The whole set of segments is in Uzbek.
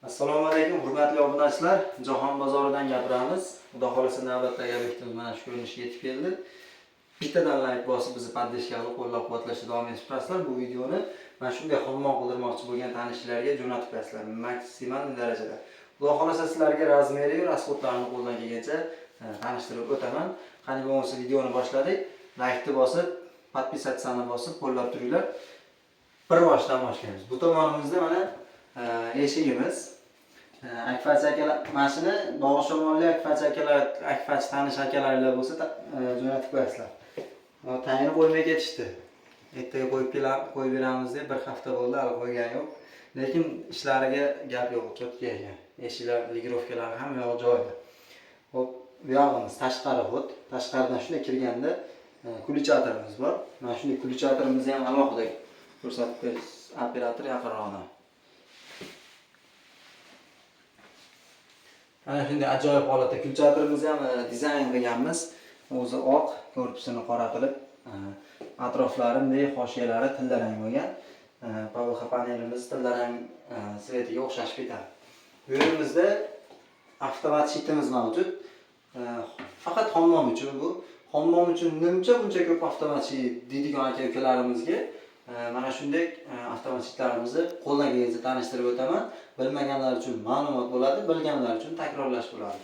Assalomu alaykum hurmatli obunachilar. Jahon bozoridan gapiramiz. Xudo xolasa navbatdagi obyektimiz mana shu ko'rinishga yetib keldi. Bittadan like bosib bizni podдержкалab qo'llab-quvvatlashda davom etib turasizlar. Bu videoni mana shunday xomon qildirmoqchi bo'lgan tanishlarga jo'natib qo'yasizlar maksimal darajada. Xudo xolasa sizlarga razmeri, rasxodlarni qo'ldan kelgancha tanishtirib o'taman. Qani bo'lmasa videoni boshladik. Like'ni bosib, podpisatsiyani bosib qo'llab turinglar. Bir boshdan boshlaymiz. Bu tomonimizda mana eshigimiz. Akfachi akalar mashina bog'ishomonli akfachi akalar, akfachi tanish akalarlar bo'lsa jo'natib qo'yasizlar. Tayini qo'ymay ketishdi. Ertaga qo'yib beramiz deb bir hafta bo'ldi, hali qo'ygan yo'q. Lekin ishlariga gap yo'q, cho'tkaga. Eshiklar, ligirovkalar ham yo'q joyda. Xo'p, bu yog'imiz tashqari hut. Tashqaridan shunday kirganda kulchatorimiz bor. Mana shunday kulchatorimizni ham alohida ko'rsatib berish operator yaqinroqdan. Mana shunday ajoyib holatda kulchatorimizni ham dizayn qilganmiz. O'zi oq, korpusini qora qilib, atroflari bunday hoshiyalari tillarang bo'lgan. PVH panelimiz tillarang svetiga o'xshashib ketadi. Bu yerimizda avtomat shitimiz mavjud. Faqat hammom uchun bu. Hammom uchun nimcha buncha ko'p avtomat shit deydigan aka-ukalarimizga mana shunday avtomat shitlarimizni qo'ldan kelgancha tanishtirib o'taman. Bilmaganlar uchun ma'lumot bo'ladi, bilganlar uchun takrorlash bo'ladi.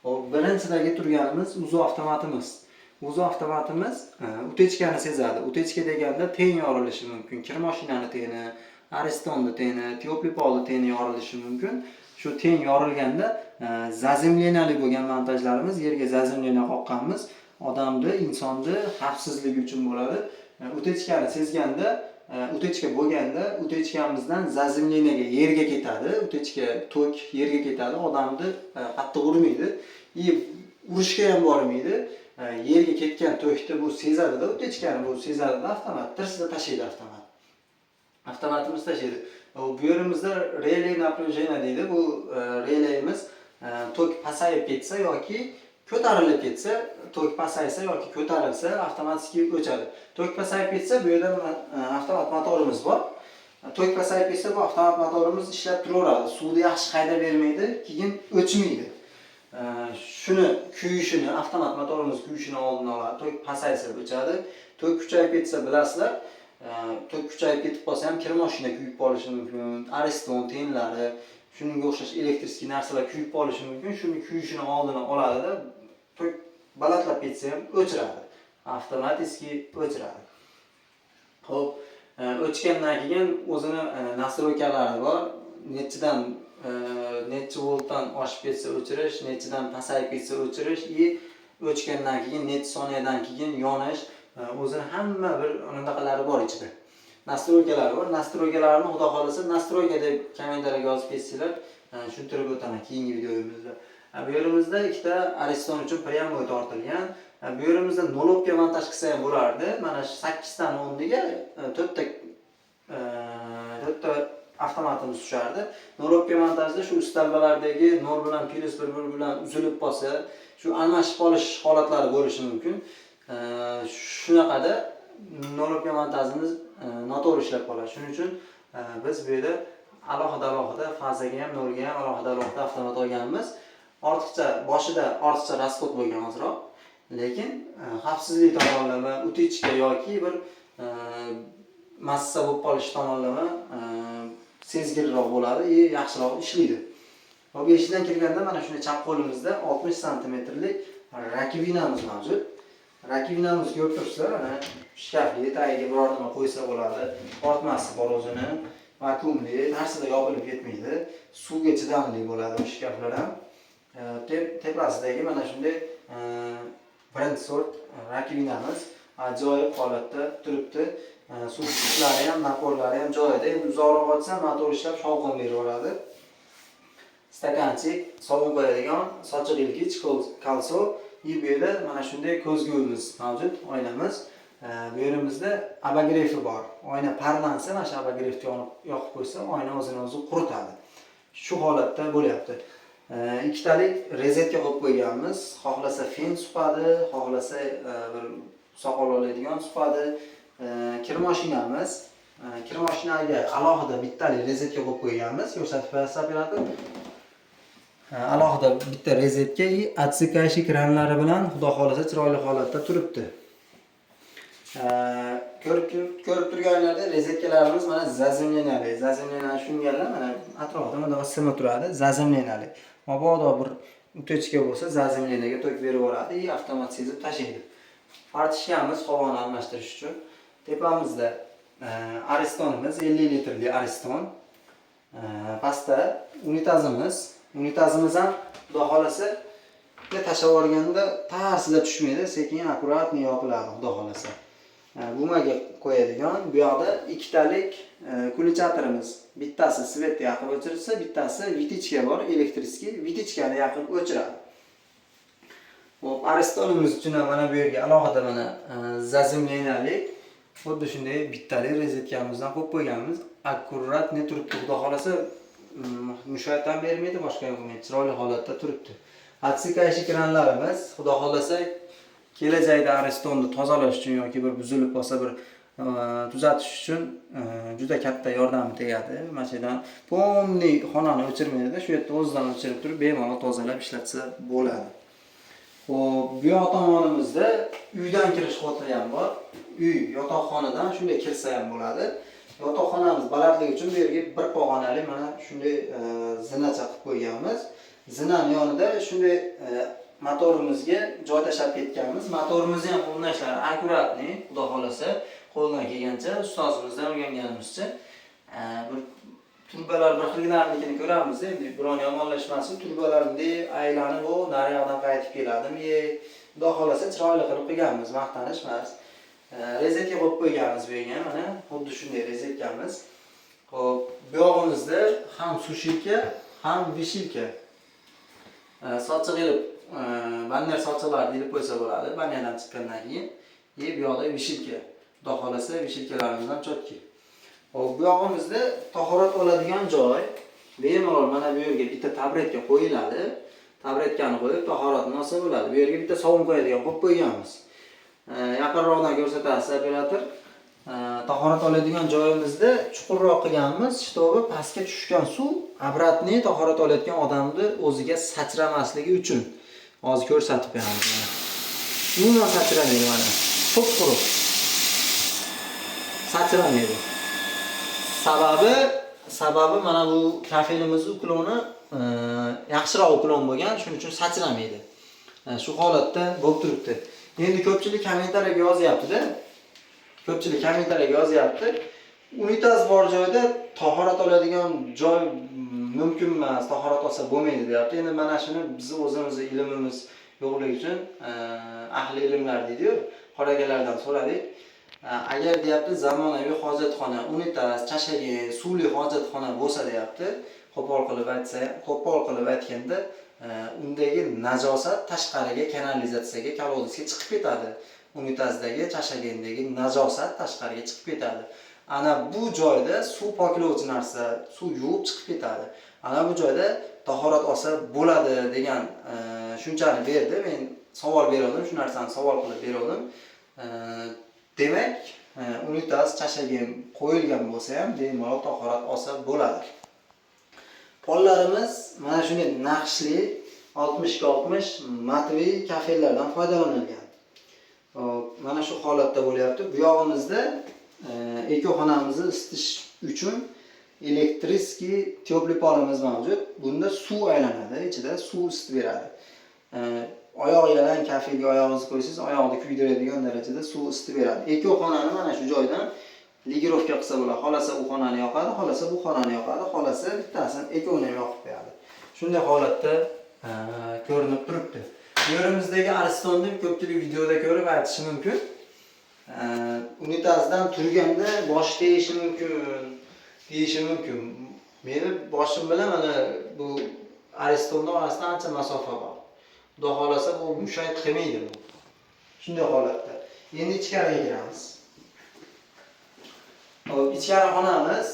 Hop, birinchidagi turganimiz uzu avtomatimiz. Uzu avtomatimiz utechkani sezadi. Utechka deganda teng yorilishi mumkin. Kir mashinani teni, Aristonni teni, Teoplipolni teni yorilishi mumkin. Shu teng yorilganda zazimlenali bo'lgan montajlarimiz, yerga zazimlena qoqqanmiz. Odamni, insonni xavfsizligi uchun bo'ladi. Utechkani sezganda, utechka bo'lganda, utechkamizdan zazimlenaga yerga ketadi. Utechka tok yerga ketadi, odamni qattiq urmaydi. Urishga ham bormaydi. Yerga ketgan tokni bu sezadi-da, utechkani bu sezadi-da, avtomat tirsida tashlaydi avtomat. Avtomatimiz tashlaydi. Bu yerimizda relay напряжение deydi. Bu relayimiz tok pasayib ketsa yoki ko'tarilib ketsa, tok pasaysa yoki ko'tarilsa avtomatik o'chadi. Tok pasayib ketsa bu yerda avtomat motorimiz bor. Tok pasayib ketsa bu avtomat motorimiz ishlab turaveradi. Suvni yaxshi haydab bermaydi, keyin o'chmaydi. Shuni kuyishini, avtomat motorimiz kuyishini oldini oladi. Tok pasaysa o'chadi. Tok kuchayib ketsa bilasizlar, tok kuchayib ketib qolsa ham kir mashina kuyib qolishi mumkin. Ariston tenlari, shunga o'xshash elektrический narsalar kuyib qolishi mumkin. Shuni kuyishini oldini oladi-da, tok balatlab ketsa ham o'chiradi. Avtomatik o'chiradi. Xo'p, o'chgandan keyin o'zini nastroykalari bor. Necha voltdan oshib ketsa o'chirish, nechadan pasayib ketsa o'chirish, o'chgandan keyin necha soniyadan keyin yonish, o'zini hamma bir unaqalari bor ichida. Nastroykalari bor. Nastroykalarni xudo xolasa nastroyka deb kommentariyga yozib ketsanglar, tushuntirib o'taman keyingi videomizda. Bu yerimizda ikkita Ariston uchun pryamoy tortilgan. Bu yerimizda nolobga montaj qilsa ham bo'lardi. Mana shu 8 tani o'rniga 4 ta avtomatimiz tushardi. Nolobga montajda shu ustalbalardagi 0 bilan +1 bilan uzilib qolsa, shu almashib qolish holatlari bo'lishi mumkin. Shunaqada nolobga montajimiz noto'g'ri ishlab qoladi. Shuning uchun biz bu yerda alohida fazaga ham, nolga ham alohida avtomat olganmiz. Boshida ortiqcha rasxod bo'lgan ozroq. Lekin xavfsizlik tomonlama, utechka yoki bir massa bo'lib qolish tomonlama sezgirroq bo'ladi, yaxshiroq ishlaydi. Hop, eshikdan kirganda mana shunday chap qo'limizda 60 santimetrlik rakivinamiz mavjud. Rakivinamiz ko'rib turibsizlar, mana shkafli, tagiga biror nima qo'ysa bo'ladi. Ortmasi bor o'zini, vakuumli, narsada yopilib ketmaydi. Suvga chidamli bo'ladi bu shkaflar ham. Tepasidagi mana shunday birinchi sort rakivinamiz ajoyib holatda turibdi. Suv chiqishlari ham, naporlari ham joyida. Endi uzoqroq ochsam motor ishlab shovqin beraveradi. Stakanchik, sovuq qo'yadigan sochiq ilgich, kolso, bu yerda mana shunday ko'zguimiz mavjud, oynamiz. Bu yerimizda abagrefi bor. Oyna parlansa, mana shu abagreftga yoqib qo'ysa, oyna o'zini o'zi quritadi. Shu holatda bo'lyapti. Ikkitalik rezetka qo'yib qo'yganmiz. Xohlasa fen suqadi, xohlasa bir soqol oladigan suqadi. Kir mashinamiz kir mashinaga alohida bittalik rezetka qo'yib qo'yganmiz. Ko'rsatib berasiz operator. Alohida bitta rezetka отсекающий kranlari bilan xudo xolasa chiroyli holatda turibdi. Ko'rib turganlarda rezetkalarimiz mana zazimlenali. Zazimlenali shungalar mana atrofida mana simib turadi. Zazimlenali. Mabodo bir utechka bo'lsa zazimlenaga to'kib berib yuboradi, avtomat sezib tashlaydi. Partishkamiz havoni almashtirish uchun. Tepamizda Aristonimiz 50 litrli Ariston. Pastda unitazimiz. Unitazimiz ham xudo xolasa tashlab yuborganda tarsida tushmaydi, sekin akkuratni yopiladi xudo xolasa. Bumaga qo'yadigan bu yoqda ikkitalik kulchatorimiz. Bittasi svetni yoqib o'chirsa, bittasi vitichka bor, elektriskiy. Vitichkani yoqib o'chiradi. Hop, Aristonimiz uchun ham mana bu yerga alohida mana zazimlenali xuddi shunday bittalik rezetkamizni qo'yib qo'yganmiz. Akkuratni turibdi, xudo xolasa mushoyat ham bermaydi, boshqa bo'lmaydi. Chiroyli holatda turibdi. Отсекающий kranlarimiz xudo xolasa kelajakda Aristonni tozalash uchun yoki bir buzilib qolsa bir tuzatish uchun juda katta yordami tegadi. Masalan, polniy xonani o'chirmaydi, shu yerda o'zidan o'chirib turib bemalol tozalab ishlatsa bo'ladi. Xo'p, bu yoq tomonimizda uydan kirish xotiri ham bor. Uy yotoqxonadan shunday kirsa ham bo'ladi. Yotoqxonamiz balandligi uchun bu yerga bir pog'onali mana shunday zinacha qilib qo'yganmiz. Zinani yonida shunday motorimizga joy tashlab ketganmiz. Motorimizni ham o'rnashlari akkuratni, xudo xolasa, qo'ldan kelgancha ustozimizdan o'rganganimizcha bir turbalar bir xillarnikini ko'ramiz. Endi biron yomonlashmasin, turbalarni aylanib o nariyoqdan qaytib keladimi? Xudo xolasa chiroyli qilib qo'yganmiz, maqtanish emas. Rezetka qo'yib qo'yganmiz bu yerga, mana xuddi shunday rezetkamiz. Xo'p, bu yog'imizda ham sushilka, ham vishilka. Sochiq ilib, banner sochiqlar ilib qo'ysa bo'ladi, bannerdan chiqqandan keyin. Bu yoqda vishilka. Xudo xolasa vishilkalarimizdan chotki. Hop, bu yog'imizda tahorat oladigan joy. Bemalol mana bu yerga bitta tabletka qo'yiladi. Tabletkani qo'yib tahoratni olsa bo'ladi. Bu yerga bitta sovun qo'yadigan qo'yib qo'yganmiz. Yaqinroqdan ko'rsatasiz operator. Tahorat oladigan joyimizda chuqurroq qilganmiz. Shtobi pastga tushgan suv obratni tahorat olayotgan odamni o'ziga sachramasligi uchun. Hozir ko'rsatib beramiz. Umuman sachramaydi mana. Quruq. Sachramaydi. Sababi mana bu kafelimiz ukloni yaxshiroq uklon bo'lgan, shuning uchun sachramaydi. Shu holatda bo'lib turibdi. Endi ko'pchilik kommentariyaga yozyapti. Unitaz bor joyda tahorat oladigan joy mumkin emas, tahorat olsa bo'lmaydi deyapti. Endi mana shuni biz o'zimiz ilmimiz yo'qligi uchun ahli ilmlar deydi-ku, qorakalardan so'radik. Agar deyapti zamonaviy hojatxona, unitaz, chashagan, suvli hojatxona bo'lsa deyapti, qo'pol qilib aytganda, undagi najosat tashqariga kanalizatsiyaga, kolodezga chiqib ketadi. Unitazdagi, chashagandagi najosat tashqariga chiqib ketadi. Ana bu joyda suv poklovchi narsa, suv yuvib chiqib ketadi. Ana bu joyda tahorat olsa bo'ladi degan tushunchani berdi. Men savol berdim, shu narsani savol qilib berdim. Demak, unitaz chashagan qo'yilgan bo'lsa ham bemalol tahorat olsa bo'ladi. Pollarimiz mana shunday naqshli 60-60 matviy kafellardan foydalanilgan. Mana shu holatda bo'lyapti. Bu yog'imizda ekoxonamizni isitish uchun elektriskiy tepli polimiz mavjud. Bunda suv aylanadi, ichida suv isitib beradi. Oyoq yalang kafega oyog'ingizni qo'ysangiz, oyoqni kuydiradigan darajada suv isitib beradi. Ekoxonani mana shu joydan ligirovka qilsa bo'ladi. Xolasa u xonani yoqadi, xolasa bu xonani yoqadi, xolasa bittasini ekoni yoqib qo'yadi. Shunday holatda ko'rinib turibdi. Yerimizdagi Aristonni ko'pchilik videoda ko'rib aytishi mumkin. Unitazdan turganda bosh tegishi mumkin. Meni boshim bilan mana bu Aristonni orasida ancha masofa bor. Xudo xolasa bu mushoyat qilmaydi bu. Shunday holatda. Endi ichkariga kiramiz. Ichkari xonamiz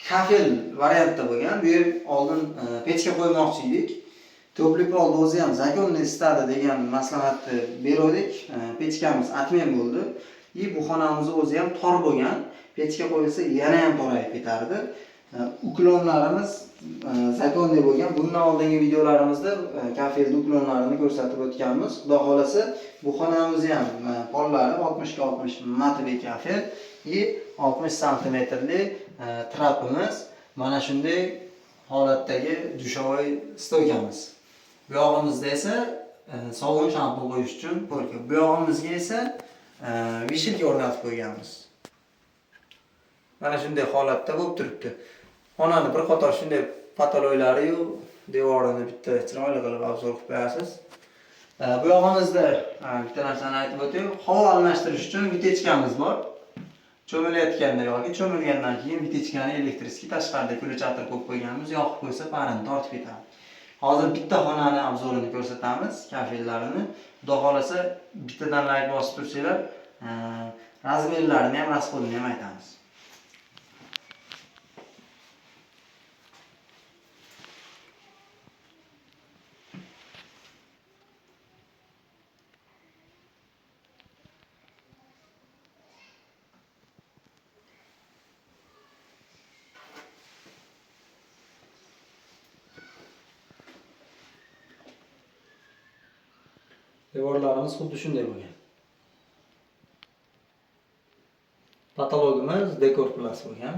kafel variantda bo'lgan. Bu yer oldin pechka qo'ymoqchi edik. Topli polni o'zi ham zakonni istadi degan maslahatni berdik. Pechkamiz atmen bo'ldi. Bu xonamiz o'zi ham tor bo'lgan. pechga qo'yilsa yana ham torayib ketardi. Uklonlarimiz zagonli bo'lgan. Bundan oldingi videolarimizda kafelni uklonlarini ko'rsatib o'tganmiz. Xudo xolasa bu xonamiz ham pollari 60 ga 60 matli kafel и 60 santimetrli trapimiz. Mana shunday holatdagi dushovoy stoykamiz. Bu yog'imizda esa sovun shampun qo'yish uchun polka. Bu yog'imizga esa vishilka o'rnatib qo'yganmiz. Mana shunday holatda bo'lib turibdi. Xonani bir qator shunday patoloylari-yu devorini bitta chiroyli qilib obzor qilib qo'yasiz. Bu yog'imizda bitta narsani aytib o'tay. Havo almashtirish uchun vitechkamiz bor. Cho'milayotganda yoki cho'milgandan keyin vitechkani elektriskiy tashqarida kulchatir qo'yib qo'yganmiz. Yoqib qo'ysa parini tortib ketadi. Hozir bitta xonani obzorini ko'rsatamiz, kafellarini. Xudo xolasa bittadan like bosib tursanglar, razmerlarini ham, rasxodini ham aytamiz. Devorlarimiz xuddi shunday bo'lgan. Patologimiz dekor plus bo'lgan.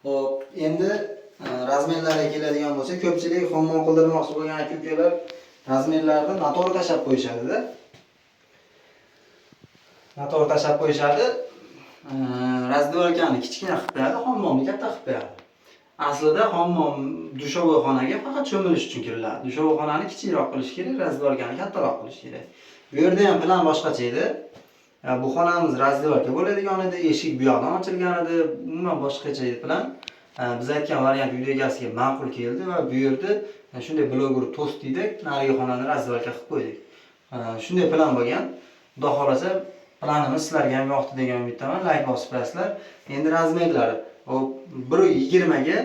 Hop, endi razmerlarga keladigan bo'lsa, ko'pchilik xomon qildirmoqchi bo'lgan aka-ukalar razmerlarni noto'g'ri tashab qo'yishadi-da. Noto'g'ri tashab qo'yishadi. Razdelkani kichkina qilib qo'yadi, hammomni katta qilib qo'yadi. Aslida hammom dushovoy xonaga faqat cho'milish uchun kiriladi. Dushovoy xonani kichikroq qilish kerak, razdelkani kattaroq qilish kerak. Bu yerda ham plan boshqacha edi. Bu xonamiz razdelka bo'ladigan edi, eshik bu yoqdan ochilgan edi, umuman boshqacha edi plan. Biz aytgan variant uy egasiga ma'qul keldi va bu yerda shunday bloger tost dedik, nariga xonani razdelka qilib qo'ydik. Shunday plan bo'lgan. Xudo xolasa planimiz sizlarga ham yoqdi degan umiddaman. Like bosib qo'yasizlar. Endi razmerlari 1.20 ga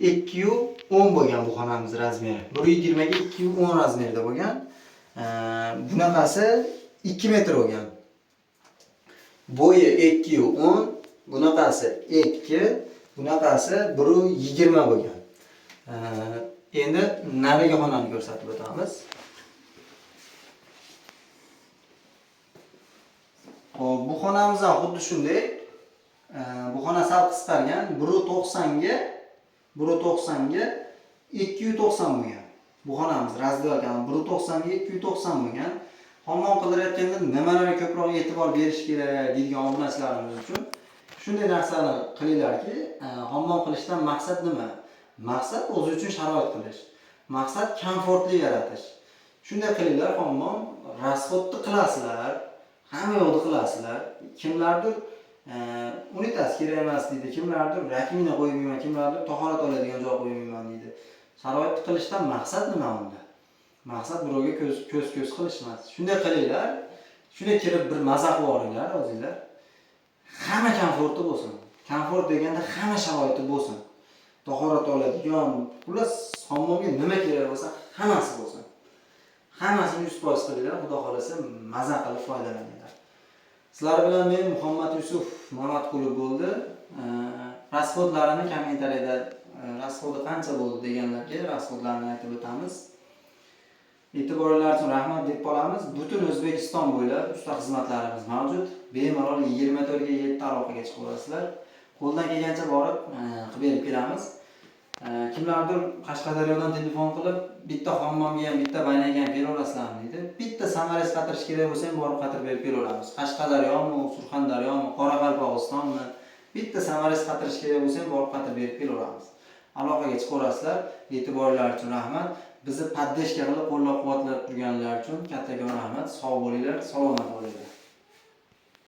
2.10 bo'lgan bu xonamiz razmeri. 1.20 ga 2.10 razmerda bo'lgan. Bunaqasi 2 metr bo'lgan. Bo'yi 2.10, bunaqasi 2, bunaqasi 1.20 bo'lgan. Endi nariga xonani ko'rsatib o'tamiz. Bu xonamiz ham xuddi shunday. Bu xona sal qisqargan, 1.90 ga 290 bo'lgan. Bu xonamiz razdelkani 1.90 ga 290 bo'lgan. Hammom qidirayotganda nimalarga ko'proq e'tibor berish kerak deydigan obunachilarimiz uchun shunday narsani qilinglarki, hammom qilishdan maqsad nima? Maqsad o'zi uchun sharoit qilish. Maqsad komfortli yaratish. Shunday qilinglar, hammom rasxodni qilasizlar. Hamma yo'lda qilasizlar. Kimlardir unitas kerak emas deydi, kimlardir rakmina qo'ymayman, kimlardir tahorat oladigan joy qo'ymayman deydi. Sharoitni qilishdan maqsad nima unda? Maqsad birovga ko'z qilish emas. Shunday qilinglar. Shunday kirib bir maza qilib olinglar o'zingizlar. Hamma komfortli bo'lsin. Komfort deganda hamma sharoiti bo'lsin. Tahorat oladigan, xullas hammomga nima kerak bo'lsa, hammasi bo'lsin. Hammasini 100% qilinglar, xudo xolasa maza qilib foydalaninglar. Sizlar bilan men Muhammad Yusuf Mamatqulov bo'ldi. Rasxodlarini kommentariyada rasxodi qancha bo'ldi deganlarga rasxodlarni aytib o'tamiz. E'tiborlar uchun rahmat deb qolamiz. Butun O'zbekiston bo'ylab usta xizmatlarimiz mavjud. Bemalol 24 ga 7 aloqaga chiqib olasizlar. Qo'ldan kelgancha borib qilib berib kelamiz. Kimlardir Qashqadaryodan telefon qilib, bitta hammomga ham, bitta baynaga ham kelaverasizlarmi deydi. Bitta samarasi qatirish kerak bo'lsa ham borib qatirib berib kelaveramiz. Qashqadaryomi, Surxondaryomi, Qoraqalpog'istonmi, bitta samarasi qatirish kerak bo'lsa ham borib qatirib berib kelaveramiz. Aloqaga chiqaverasizlar. E'tiborlar uchun rahmat. Bizni poddeshka qilib qo'llab-quvvatlab turganlar uchun kattakon rahmat. Sog' bo'linglar, salomat bo'linglar.